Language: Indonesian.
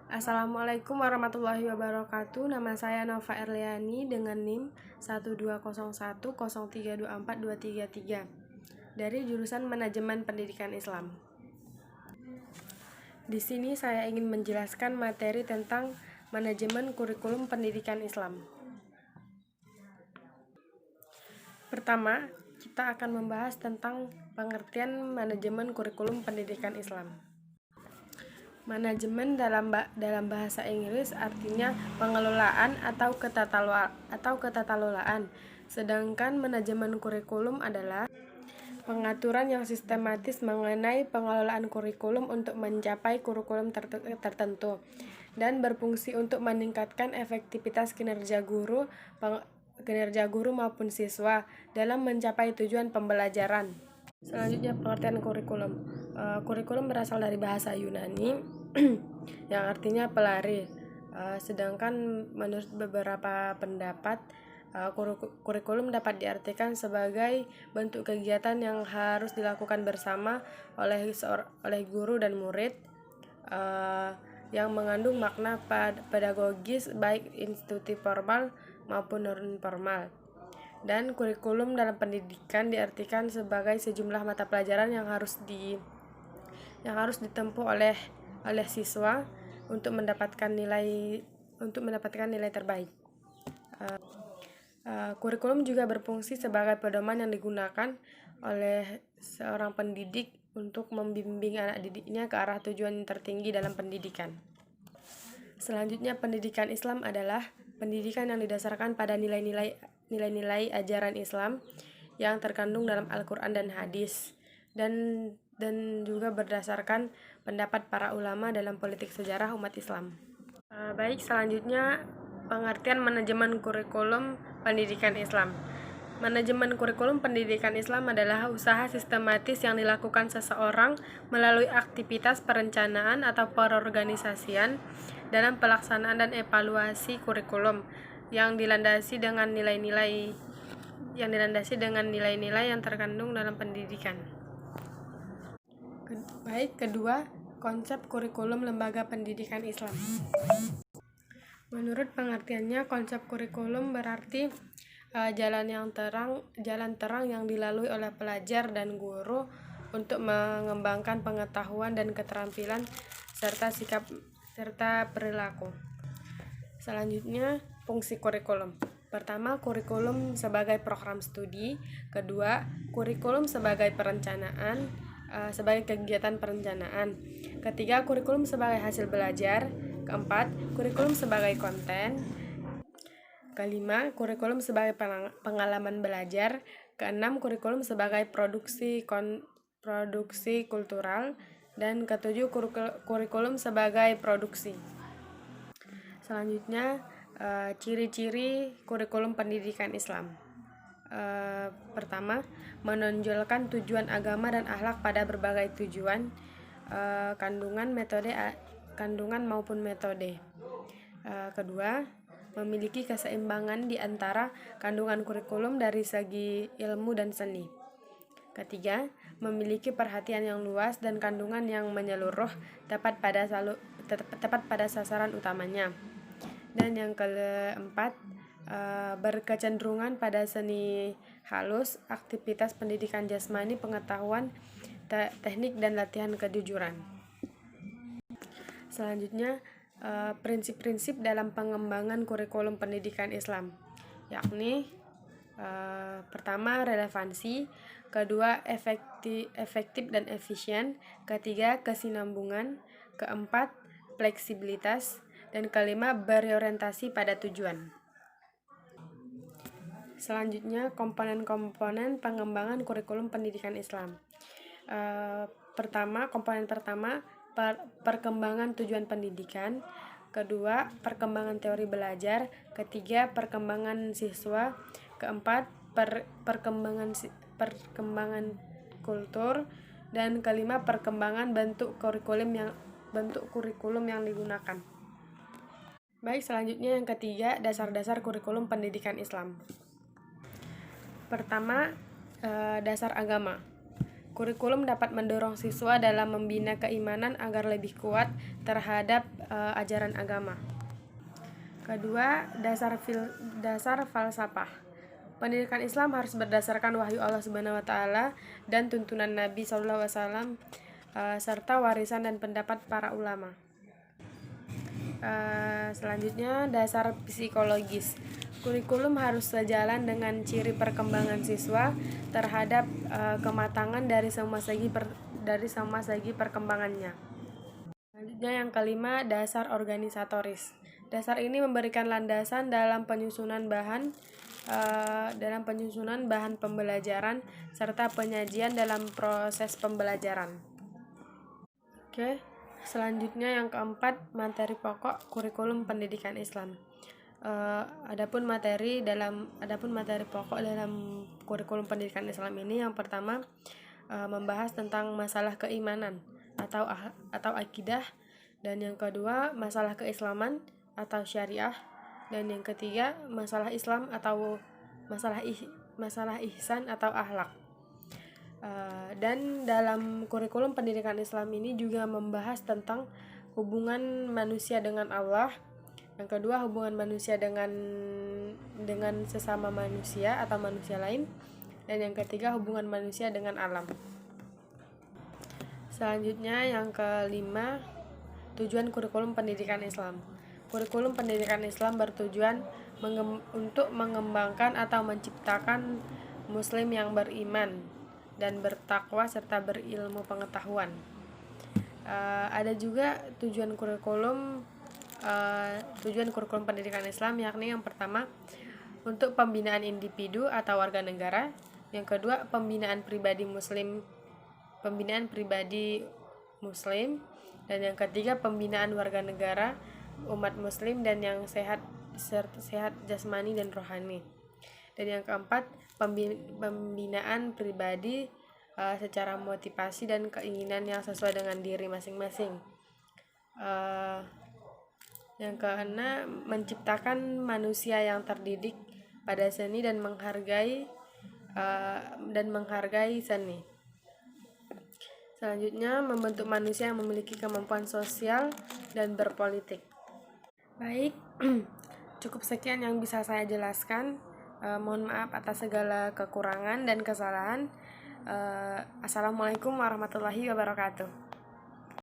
Assalamualaikum warahmatullahi wabarakatuh. Nama saya Nova Erliani dengan NIM 12010324233 dari jurusan Manajemen Pendidikan Islam. Di sini saya ingin menjelaskan materi tentang manajemen kurikulum pendidikan Islam. Pertama, kita akan membahas tentang pengertian manajemen kurikulum pendidikan Islam. Manajemen dalam bahasa Inggris artinya pengelolaan atau ketata lolaan. Sedangkan manajemen kurikulum adalah pengaturan yang sistematis mengenai pengelolaan kurikulum untuk mencapai kurikulum tertentu dan berfungsi untuk meningkatkan efektivitas kinerja guru maupun siswa dalam mencapai tujuan pembelajaran. Selanjutnya, pengertian kurikulum. Kurikulum berasal dari bahasa Yunani yang artinya pelari. Sedangkan menurut beberapa pendapat, kurikulum dapat diartikan sebagai bentuk kegiatan yang harus dilakukan bersama oleh guru dan murid, yang mengandung makna pedagogis baik institusi formal maupun non-formal. Dan kurikulum dalam pendidikan diartikan sebagai sejumlah mata pelajaran yang harus ditempuh oleh siswa untuk mendapatkan nilai terbaik. Kurikulum juga berfungsi sebagai pedoman yang digunakan oleh seorang pendidik untuk membimbing anak didiknya ke arah tujuan tertinggi dalam pendidikan. Selanjutnya, pendidikan Islam adalah pendidikan yang didasarkan pada nilai-nilai ajaran Islam yang terkandung dalam Al-Quran dan hadis, dan juga berdasarkan pendapat para ulama dalam politik sejarah umat Islam. Baik, selanjutnya pengertian manajemen kurikulum pendidikan Islam. Manajemen kurikulum pendidikan Islam adalah usaha sistematis yang dilakukan seseorang melalui aktivitas perencanaan atau perorganisasian dalam pelaksanaan dan evaluasi kurikulum yang dilandasi dengan nilai-nilai yang terkandung dalam pendidikan. Baik, kedua, konsep kurikulum lembaga pendidikan Islam. Menurut pengertiannya, konsep kurikulum berarti jalan terang yang dilalui oleh pelajar dan guru untuk mengembangkan pengetahuan dan keterampilan serta sikap serta perilaku. Selanjutnya, fungsi kurikulum. Pertama, kurikulum sebagai program studi. Kedua, kurikulum sebagai sebagai kegiatan perencanaan. Ketiga, kurikulum sebagai hasil belajar. Keempat, kurikulum sebagai konten. Kelima, kurikulum sebagai pengalaman belajar. Keenam, kurikulum sebagai produksi kultural. Dan ketujuh, kurikulum sebagai produksi. Selanjutnya, ciri-ciri kurikulum pendidikan Islam. Pertama, menonjolkan tujuan agama dan akhlak pada berbagai tujuan, kandungan maupun metode. Kedua, memiliki keseimbangan di antara kandungan kurikulum dari segi ilmu dan seni. Ketiga, memiliki perhatian yang luas dan kandungan yang menyeluruh tepat pada sasaran utamanya. Dan yang keempat, berkecenderungan pada seni halus, aktivitas pendidikan jasmani, pengetahuan, teknik, dan latihan kejujuran. Selanjutnya, prinsip-prinsip dalam pengembangan kurikulum pendidikan Islam, yakni pertama, relevansi. Kedua, efektif dan efisien. Ketiga, kesinambungan. Keempat, fleksibilitas. Dan kelima, berorientasi pada tujuan. Selanjutnya, komponen-komponen pengembangan kurikulum pendidikan Islam. Komponen pertama, perkembangan tujuan pendidikan. Kedua, perkembangan teori belajar. Ketiga, perkembangan siswa. Keempat, perkembangan kultur. Dan kelima, perkembangan bentuk kurikulum yang digunakan. Baik, selanjutnya yang ketiga, dasar-dasar kurikulum pendidikan Islam. Pertama, dasar agama. Kurikulum dapat mendorong siswa dalam membina keimanan agar lebih kuat terhadap ajaran agama. Kedua, dasar falsafah. Pendidikan Islam harus berdasarkan wahyu Allah Subhanahu wa taala dan tuntunan Nabi sallallahu alaihi wasallam serta warisan dan pendapat para ulama. Selanjutnya, dasar psikologis. Kurikulum harus sejalan dengan ciri perkembangan siswa terhadap kematangan dari semua segi perkembangannya. Selanjutnya yang kelima, dasar organisatoris. Dasar ini memberikan landasan dalam penyusunan bahan pembelajaran serta penyajian dalam proses pembelajaran. Oke, selanjutnya yang keempat, materi pokok kurikulum pendidikan Islam. Adapun materi pokok dalam kurikulum pendidikan Islam ini, yang pertama membahas tentang masalah keimanan atau akidah, dan yang kedua masalah keislaman atau syariah, dan yang ketiga masalah Islam atau masalah ihsan atau akhlak. Dan dalam kurikulum pendidikan Islam ini juga membahas tentang hubungan manusia dengan Allah, yang kedua hubungan manusia dengan sesama manusia atau manusia lain, dan yang ketiga hubungan manusia dengan alam. Selanjutnya yang kelima, tujuan kurikulum pendidikan Islam. Kurikulum pendidikan Islam bertujuan untuk mengembangkan atau menciptakan muslim yang beriman dan bertakwa serta berilmu pengetahuan. Ada juga tujuan kurikulum pendidikan Islam, yakni yang pertama untuk pembinaan individu atau warga negara, yang kedua pembinaan pribadi muslim, dan yang ketiga pembinaan warga negara umat muslim dan yang sehat jasmani dan rohani, dan yang keempat pembinaan pribadi secara motivasi dan keinginan yang sesuai dengan diri masing-masing. Yang keenam, menciptakan manusia yang terdidik pada seni dan menghargai seni. Selanjutnya, membentuk manusia yang memiliki kemampuan sosial dan berpolitik. Baik, cukup sekian yang bisa saya jelaskan. Mohon maaf atas segala kekurangan dan kesalahan. Assalamualaikum warahmatullahi wabarakatuh.